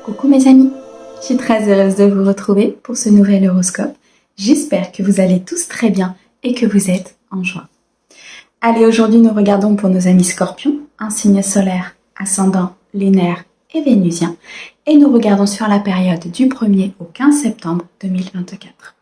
Coucou mes amis, je suis très heureuse de vous retrouver pour ce nouvel horoscope. J'espère que vous allez tous très bien et que vous êtes en joie. Allez, aujourd'hui nous regardons pour nos amis scorpions, un signe solaire, ascendant, lunaire et vénusien. Et nous regardons sur la période du 1er au 15 septembre 2024.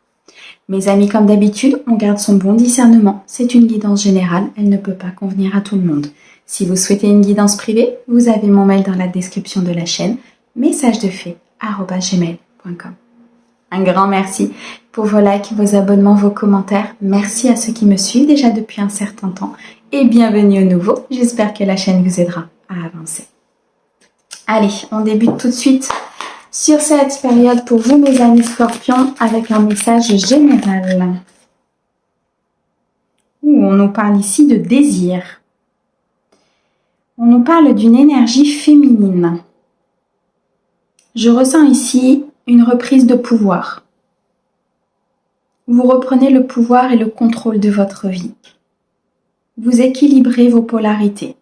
Mes amis, comme d'habitude, on garde son bon discernement. C'est une guidance générale, elle ne peut pas convenir à tout le monde. Si vous souhaitez une guidance privée, vous avez mon mail dans la description de la chaîne, messagesdefée@gmail.com. Un grand merci pour vos likes, vos abonnements, vos commentaires. Merci à ceux qui me suivent déjà depuis un certain temps et bienvenue aux nouveaux. J'espère que la chaîne vous aidera à avancer. Allez, on débute tout de suite sur cette période pour vous mes amis scorpions avec un message général. On nous parle ici de désir. On nous parle d'une énergie féminine. Je ressens ici une reprise de pouvoir. Vous reprenez le pouvoir et le contrôle de votre vie. Vous équilibrez vos polarités.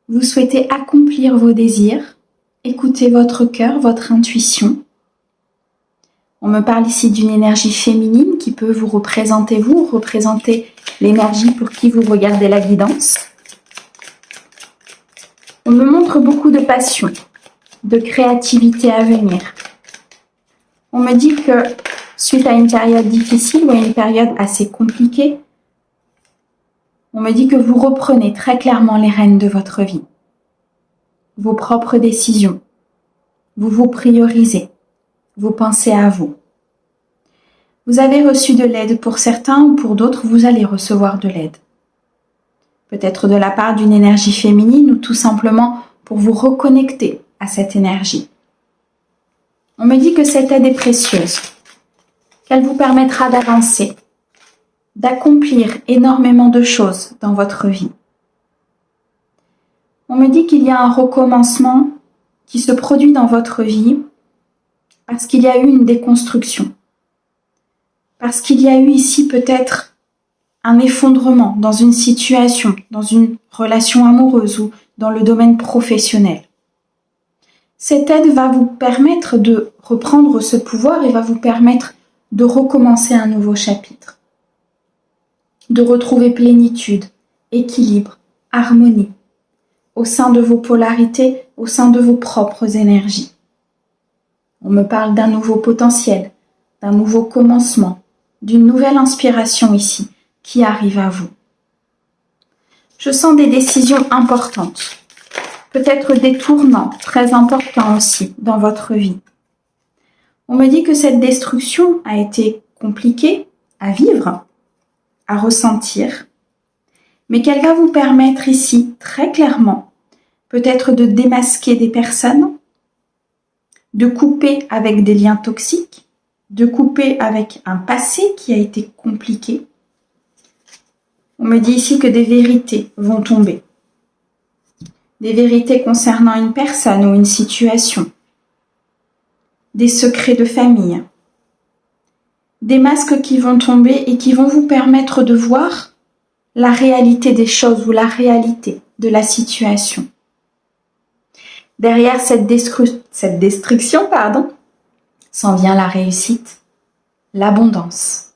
Vous souhaitez accomplir vos désirs, écouter votre cœur, votre intuition. On me parle ici d'une énergie féminine qui peut vous représenter l'énergie pour qui vous regardez la guidance. On me montre beaucoup de passion, de créativité à venir. On me dit que suite à une période difficile ou à une période assez compliquée, on me dit que vous reprenez très clairement les rênes de votre vie, vos propres décisions. Vous vous priorisez, vous pensez à vous. Vous avez reçu de l'aide pour certains ou pour d'autres, vous allez recevoir de l'aide. Peut-être de la part d'une énergie féminine ou tout simplement pour vous reconnecter à cette énergie. On me dit que cette aide est précieuse, qu'elle vous permettra d'avancer, d'accomplir énormément de choses dans votre vie. On me dit qu'il y a un recommencement qui se produit dans votre vie parce qu'il y a eu une déconstruction, parce qu'il y a eu ici peut-être un effondrement dans une situation, dans une relation amoureuse ou dans le domaine professionnel. Cette aide va vous permettre de reprendre ce pouvoir et va vous permettre de recommencer un nouveau chapitre, de retrouver plénitude, équilibre, harmonie au sein de vos polarités, au sein de vos propres énergies. On me parle d'un nouveau potentiel, d'un nouveau commencement, d'une nouvelle inspiration ici qui arrive à vous. Je sens des décisions importantes, peut-être des tournants très importants aussi dans votre vie. On me dit que cette destruction a été compliquée à vivre, à ressentir, mais qu'elle va vous permettre ici, très clairement, peut-être de démasquer des personnes, de couper avec des liens toxiques, de couper avec un passé qui a été compliqué. On me dit ici que des vérités vont tomber. Des vérités concernant une personne ou une situation. Des secrets de famille. Des masques qui vont tomber et qui vont vous permettre de voir la réalité des choses ou la réalité de la situation. Derrière cette destruction, s'en vient la réussite, l'abondance.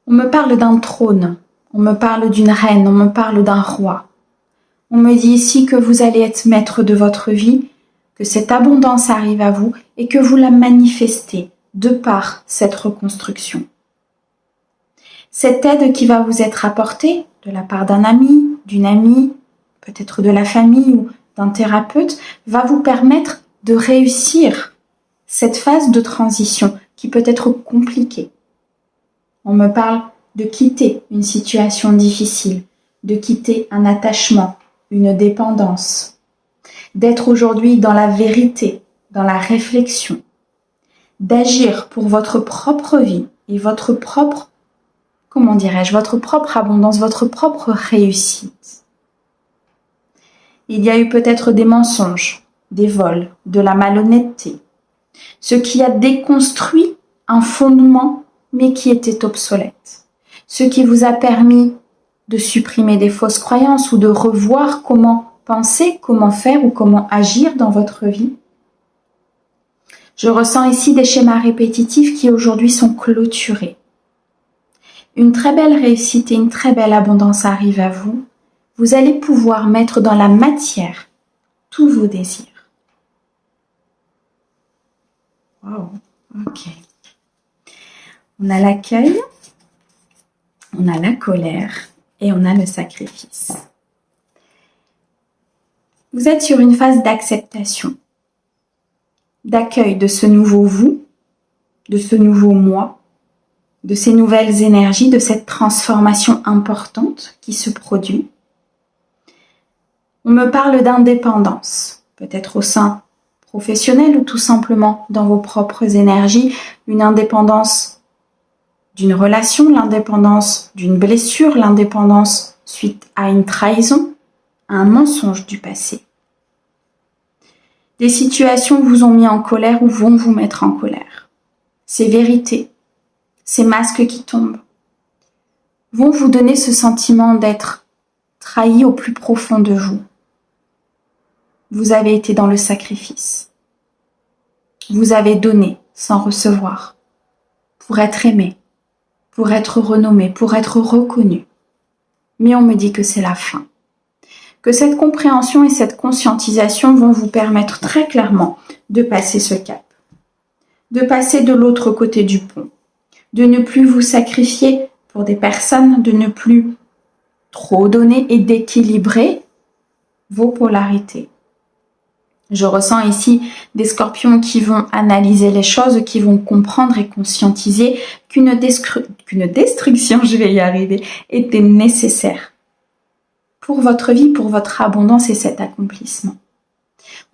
On me parle d'un trône, on me parle d'une reine, on me parle d'un roi. On me dit ici que vous allez être maître de votre vie, que cette abondance arrive à vous et que vous la manifestez de par cette reconstruction. Cette aide qui va vous être apportée de la part d'un ami, d'une amie, peut-être de la famille ou d'un thérapeute, va vous permettre de réussir cette phase de transition qui peut être compliquée. On me parle de quitter une situation difficile, de quitter un attachement, une dépendance, d'être aujourd'hui dans la vérité, dans la réflexion, d'agir pour votre propre vie et votre propre, votre propre abondance, votre propre réussite. Il y a eu peut-être des mensonges, des vols, de la malhonnêteté, ce qui a déconstruit un fondement mais qui était obsolète, ce qui vous a permis de supprimer des fausses croyances ou de revoir comment penser, comment faire ou comment agir dans votre vie Je ressens ici des schémas répétitifs qui aujourd'hui sont clôturés. Une très belle réussite et une très belle abondance arrivent à vous. Vous allez pouvoir mettre dans la matière tous vos désirs. Wow, ok. On a l'accueil, on a la colère et on a le sacrifice. Vous êtes sur une phase d'acceptation, d'accueil de ce nouveau vous, de ce nouveau moi, de ces nouvelles énergies, de cette transformation importante qui se produit. On me parle d'indépendance, peut-être au sein professionnel ou tout simplement dans vos propres énergies, une indépendance d'une relation, l'indépendance d'une blessure, l'indépendance suite à une trahison, à un mensonge du passé. Des situations vous ont mis en colère ou vont vous mettre en colère. Ces vérités, ces masques qui tombent, vont vous donner ce sentiment d'être trahi au plus profond de vous. Vous avez été dans le sacrifice. Vous avez donné sans recevoir, pour être aimé, pour être renommé, pour être reconnu. Mais on me dit que c'est la fin. Que cette compréhension et cette conscientisation vont vous permettre très clairement de passer ce cap, de passer de l'autre côté du pont, de ne plus vous sacrifier pour des personnes, de ne plus trop donner et d'équilibrer vos polarités. Je ressens ici des scorpions qui vont analyser les choses, qui vont comprendre et conscientiser qu'une destruction, je vais y arriver, était nécessaire pour votre vie, pour votre abondance et cet accomplissement.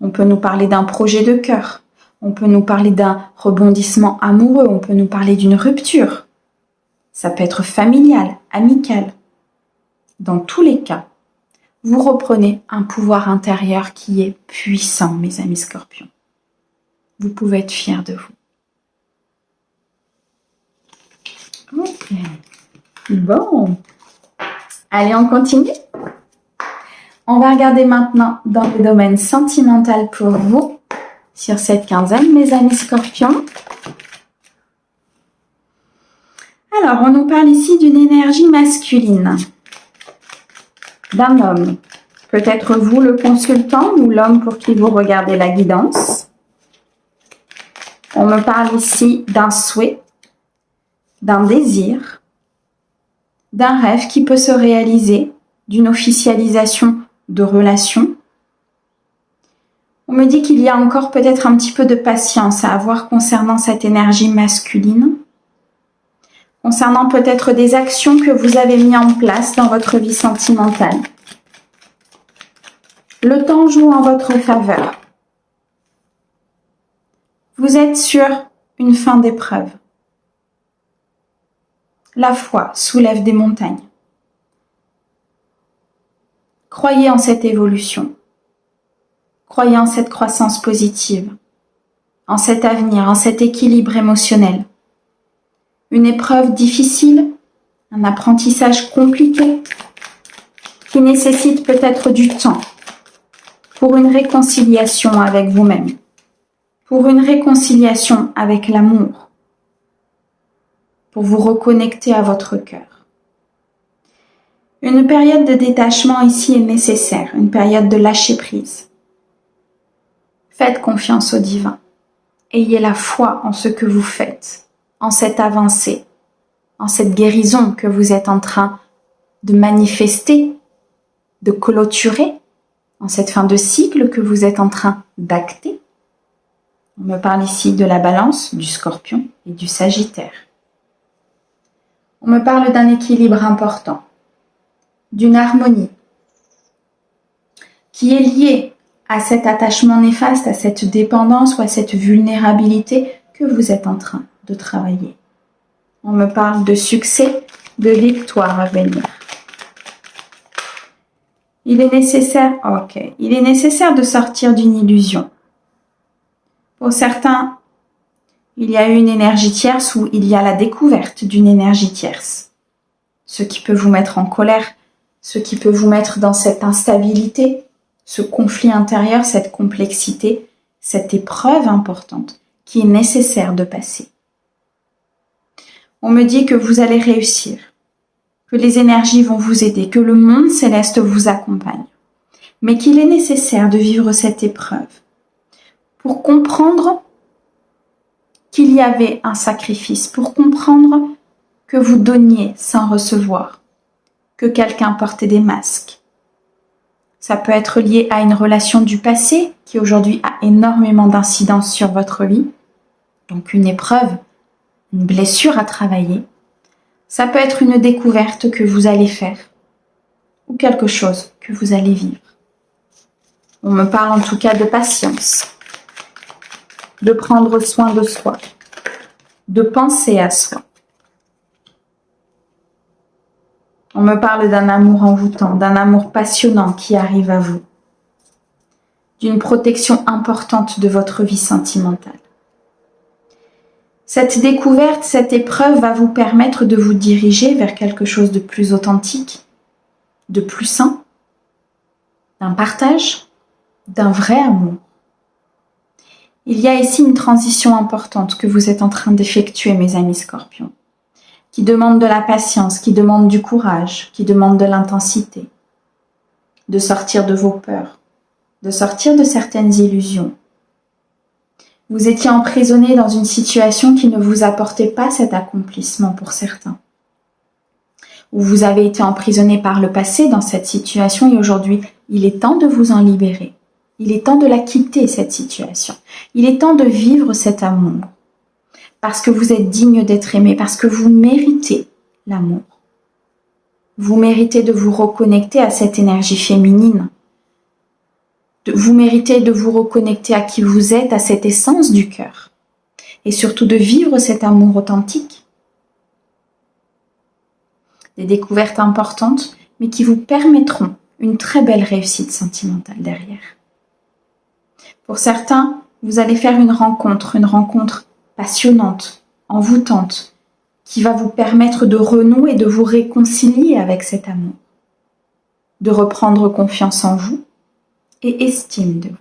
On peut nous parler d'un projet de cœur, on peut nous parler d'un rebondissement amoureux, on peut nous parler d'une rupture. Ça peut être familial, amical. Dans tous les cas, vous reprenez un pouvoir intérieur qui est puissant, mes amis scorpions. Vous pouvez être fiers de vous. Ok. Bon. Allez, on continue. On va regarder maintenant dans le domaine sentimental pour vous sur cette quinzaine, mes amis scorpions. Alors, on nous parle ici d'une énergie masculine, d'un homme. Peut-être vous le consultant ou l'homme pour qui vous regardez la guidance. On me parle ici d'un souhait, d'un désir, d'un rêve qui peut se réaliser, d'une officialisation de relation. On me dit qu'il y a encore peut-être un petit peu de patience à avoir concernant cette énergie masculine, concernant peut-être des actions que vous avez mises en place dans votre vie sentimentale. Le temps joue en votre faveur. Vous êtes sur une fin d'épreuve. La foi soulève des montagnes. Croyez en cette évolution. Croyez en cette croissance positive, en cet avenir, en cet équilibre émotionnel. Une épreuve difficile, un apprentissage compliqué qui nécessite peut-être du temps pour une réconciliation avec vous-même, pour une réconciliation avec l'amour, pour vous reconnecter à votre cœur. Une période de détachement ici est nécessaire, une période de lâcher prise. Faites confiance au divin. Ayez la foi en ce que vous faites, en cette avancée, en cette guérison que vous êtes en train de manifester, de clôturer, en cette fin de cycle que vous êtes en train d'acter. On me parle ici de la balance, du scorpion et du sagittaire. On me parle d'un équilibre important, d'une harmonie qui est liée à cet attachement néfaste, à cette dépendance ou à cette vulnérabilité que vous êtes en train de travailler. On me parle de succès, de victoire à venir. Il est nécessaire de sortir d'une illusion. Pour certains, il y a eu une énergie tierce ou il y a la découverte d'une énergie tierce. Ce qui peut vous mettre en colère, ce qui peut vous mettre dans cette instabilité, ce conflit intérieur, cette complexité, cette épreuve importante qui est nécessaire de passer. On me dit que vous allez réussir, que les énergies vont vous aider, que le monde céleste vous accompagne, mais qu'il est nécessaire de vivre cette épreuve pour comprendre qu'il y avait un sacrifice, pour comprendre que vous donniez sans recevoir, que quelqu'un portait des masques. Ça peut être lié à une relation du passé qui aujourd'hui a énormément d'incidence sur votre vie, donc une épreuve, une blessure à travailler. Ça peut être une découverte que vous allez faire ou quelque chose que vous allez vivre. On me parle en tout cas de patience, de prendre soin de soi, de penser à soi. On me parle d'un amour envoûtant, d'un amour passionnant qui arrive à vous, d'une protection importante de votre vie sentimentale. Cette découverte, cette épreuve va vous permettre de vous diriger vers quelque chose de plus authentique, de plus sain, d'un partage, d'un vrai amour. Il y a ici une transition importante que vous êtes en train d'effectuer, mes amis Scorpions, qui demande de la patience, qui demande du courage, qui demande de l'intensité, de sortir de vos peurs, de sortir de certaines illusions. Vous étiez emprisonné dans une situation qui ne vous apportait pas cet accomplissement pour certains. Ou vous avez été emprisonné par le passé dans cette situation et aujourd'hui, il est temps de vous en libérer. Il est temps de la quitter, cette situation. Il est temps de vivre cet amour. Parce que vous êtes digne d'être aimé, parce que vous méritez l'amour. Vous méritez de vous reconnecter à cette énergie féminine. Vous méritez de vous reconnecter à qui vous êtes, à cette essence du cœur. Et surtout de vivre cet amour authentique. Des découvertes importantes, mais qui vous permettront une très belle réussite sentimentale derrière. Pour certains, vous allez faire une rencontre passionnante, envoûtante, qui va vous permettre de renouer et de vous réconcilier avec cet amour, de reprendre confiance en vous et estime de vous.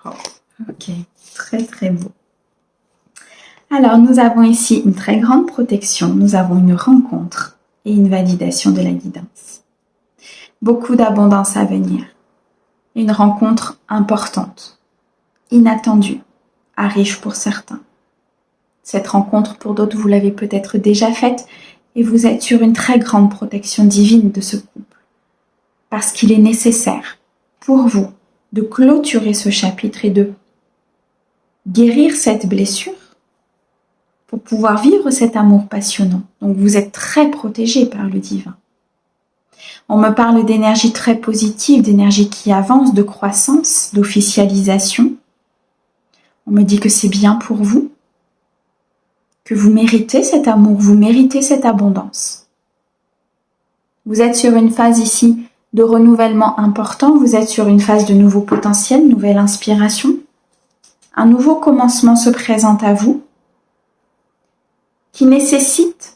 Oh, ok, très très beau. Alors, nous avons ici une très grande protection, nous avons une rencontre et une validation de la guidance. Beaucoup d'abondance à venir. Une rencontre importante, inattendue, arrive pour certains. Cette rencontre, pour d'autres, vous l'avez peut-être déjà faite et vous êtes sur une très grande protection divine de ce couple. Parce qu'il est nécessaire pour vous de clôturer ce chapitre et de guérir cette blessure pour pouvoir vivre cet amour passionnant. Donc vous êtes très protégé par le divin. On me parle d'énergie très positive, d'énergie qui avance, de croissance, d'officialisation. On me dit que c'est bien pour vous, que vous méritez cet amour, vous méritez cette abondance. Vous êtes sur une phase ici de renouvellement important, vous êtes sur une phase de nouveau potentiel, nouvelle inspiration. Un nouveau commencement se présente à vous qui nécessite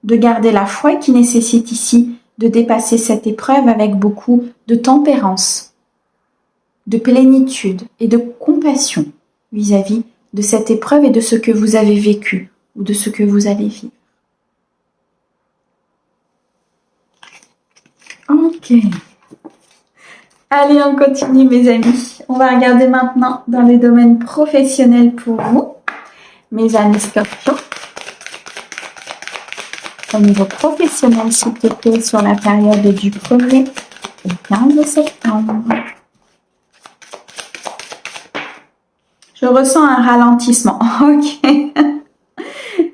de garder la foi et qui nécessite ici de dépasser cette épreuve avec beaucoup de tempérance, de plénitude et de compassion vis-à-vis de cette épreuve et de ce que vous avez vécu ou de ce que vous allez vivre. Ok. Allez, on continue mes amis. On va regarder maintenant dans les domaines professionnels pour vous, mes amis Scorpions. Au niveau professionnel, s'il te plaît, sur la période du 1er au 15 septembre. Je ressens un ralentissement. Ok.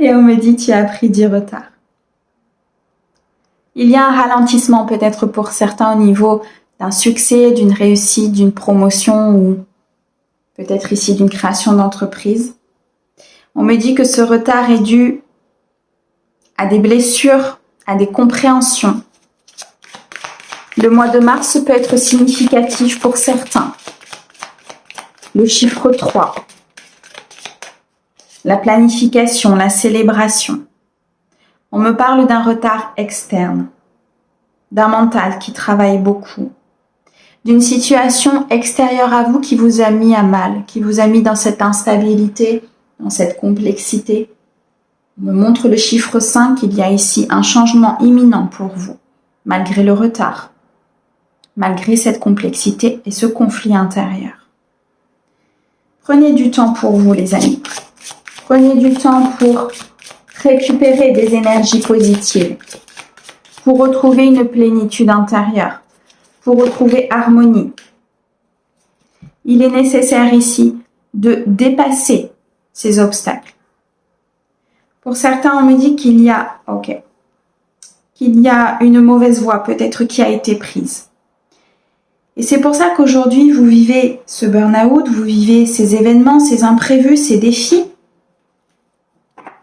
Et on me dit, tu as pris du retard. Il y a un ralentissement peut-être pour certains au niveau d'un succès, d'une réussite, d'une promotion ou peut-être ici d'une création d'entreprise. On me dit que ce retard est dû à des blessures, à des compréhensions. Le mois de mars peut être significatif pour certains. Le chiffre 3. La planification, la célébration. On me parle d'un retard externe, d'un mental qui travaille beaucoup, d'une situation extérieure à vous qui vous a mis à mal, qui vous a mis dans cette instabilité, dans cette complexité. On me montre le chiffre 5, il y a ici un changement imminent pour vous, malgré le retard, malgré cette complexité et ce conflit intérieur. Prenez du temps pour vous, les amis. Prenez du temps pour récupérer des énergies positives, pour retrouver une plénitude intérieure, pour retrouver harmonie. Il est nécessaire ici de dépasser ces obstacles. Pour certains, on me dit qu'il y a une mauvaise voie peut-être qui a été prise. Et c'est pour ça qu'aujourd'hui, vous vivez ce burn-out, vous vivez ces événements, ces imprévus, ces défis.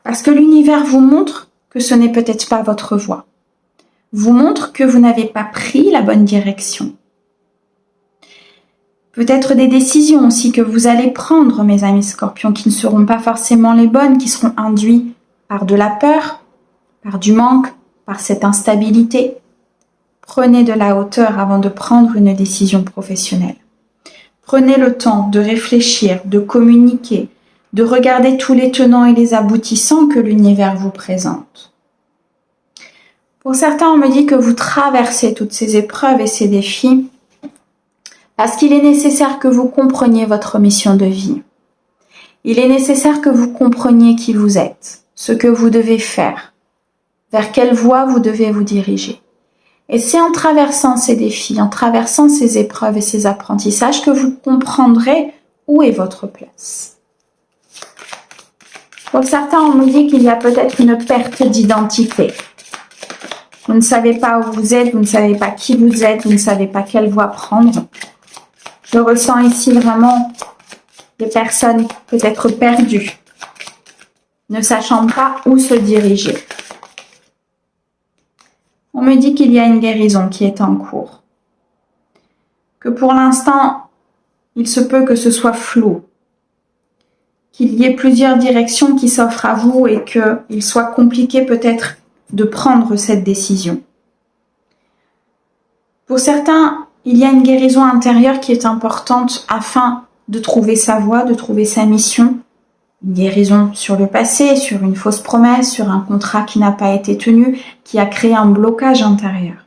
Parce que l'univers vous montre que ce n'est peut-être pas votre voie. Vous montre que vous n'avez pas pris la bonne direction. Peut-être des décisions aussi que vous allez prendre, mes amis scorpions, qui ne seront pas forcément les bonnes, qui seront induites par de la peur, par du manque, par cette instabilité. Prenez de la hauteur avant de prendre une décision professionnelle. Prenez le temps de réfléchir, de communiquer, de regarder tous les tenants et les aboutissants que l'univers vous présente. Pour certains, on me dit que vous traversez toutes ces épreuves et ces défis parce qu'il est nécessaire que vous compreniez votre mission de vie. Il est nécessaire que vous compreniez qui vous êtes, ce que vous devez faire, vers quelle voie vous devez vous diriger. Et c'est en traversant ces défis, en traversant ces épreuves et ces apprentissages que vous comprendrez où est votre place. Pour certains, on me dit qu'il y a peut-être une perte d'identité. Vous ne savez pas où vous êtes, vous ne savez pas qui vous êtes, vous ne savez pas quelle voie prendre. Je ressens ici vraiment des personnes peut-être perdues, ne sachant pas où se diriger. On me dit qu'il y a une guérison qui est en cours. Que pour l'instant, il se peut que ce soit flou. Qu'il y ait plusieurs directions qui s'offrent à vous et qu'il soit compliqué peut-être de prendre cette décision. Pour certains, il y a une guérison intérieure qui est importante afin de trouver sa voie, de trouver sa mission. Une guérison sur le passé, sur une fausse promesse, sur un contrat qui n'a pas été tenu, qui a créé un blocage intérieur.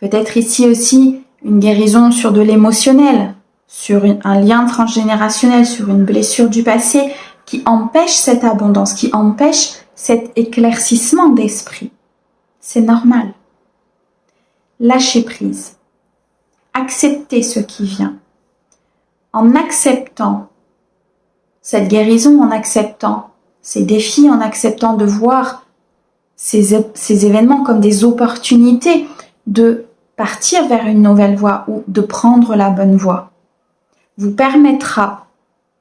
Peut-être ici aussi une guérison sur de l'émotionnel, sur un lien transgénérationnel, sur une blessure du passé qui empêche cette abondance, qui empêche cet éclaircissement d'esprit. C'est normal. Lâchez prise. Acceptez ce qui vient. En acceptant cette guérison, en acceptant ces défis, en acceptant de voir ces événements comme des opportunités de partir vers une nouvelle voie ou de prendre la bonne voie, vous permettra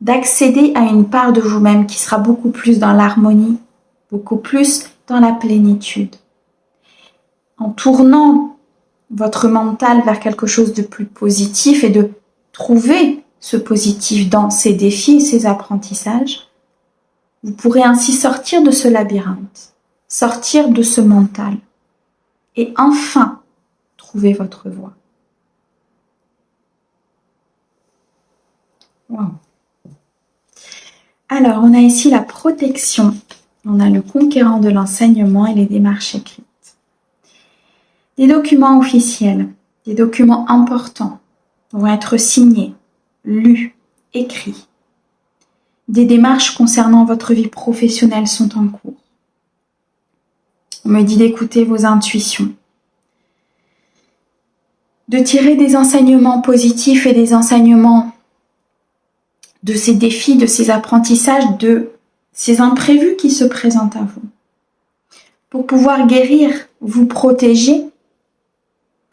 d'accéder à une part de vous-même qui sera beaucoup plus dans l'harmonie, beaucoup plus dans la plénitude. En tournant votre mental vers quelque chose de plus positif et de trouver ce positif dans ces défis et ces apprentissages, vous pourrez ainsi sortir de ce labyrinthe, sortir de ce mental et enfin trouver votre voie. Wow. Alors, on a ici la protection, on a le conquérant de l'enseignement et les démarches écrites. Des documents officiels, des documents importants vont être signés, lus, écrits. Des démarches concernant votre vie professionnelle sont en cours. On me dit d'écouter vos intuitions, de tirer des enseignements positifs et des enseignements de ces défis, de ces apprentissages, de ces imprévus qui se présentent à vous. Pour pouvoir guérir, vous protéger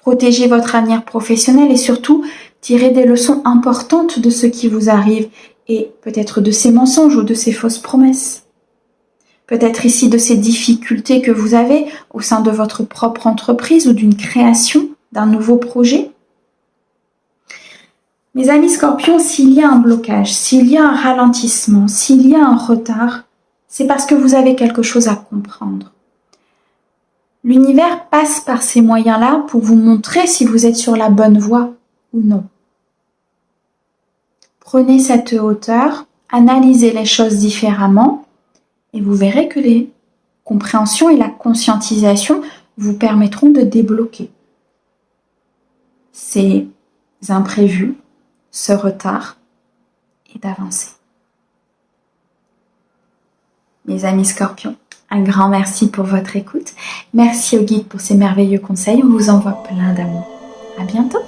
votre avenir professionnel et surtout tirer des leçons importantes de ce qui vous arrive et peut-être de ces mensonges ou de ces fausses promesses. Peut-être ici de ces difficultés que vous avez au sein de votre propre entreprise ou d'une création d'un nouveau projet. Mes amis scorpions, s'il y a un blocage, s'il y a un ralentissement, s'il y a un retard, c'est parce que vous avez quelque chose à comprendre. L'univers passe par ces moyens-là pour vous montrer si vous êtes sur la bonne voie ou non. Prenez cette hauteur, analysez les choses différemment et vous verrez que les compréhensions et la conscientisation vous permettront de débloquer ces imprévus, ce retard et d'avancer. Mes amis Scorpions, un grand merci pour votre écoute. Merci au guide pour ces merveilleux conseils. On vous envoie plein d'amour. À bientôt.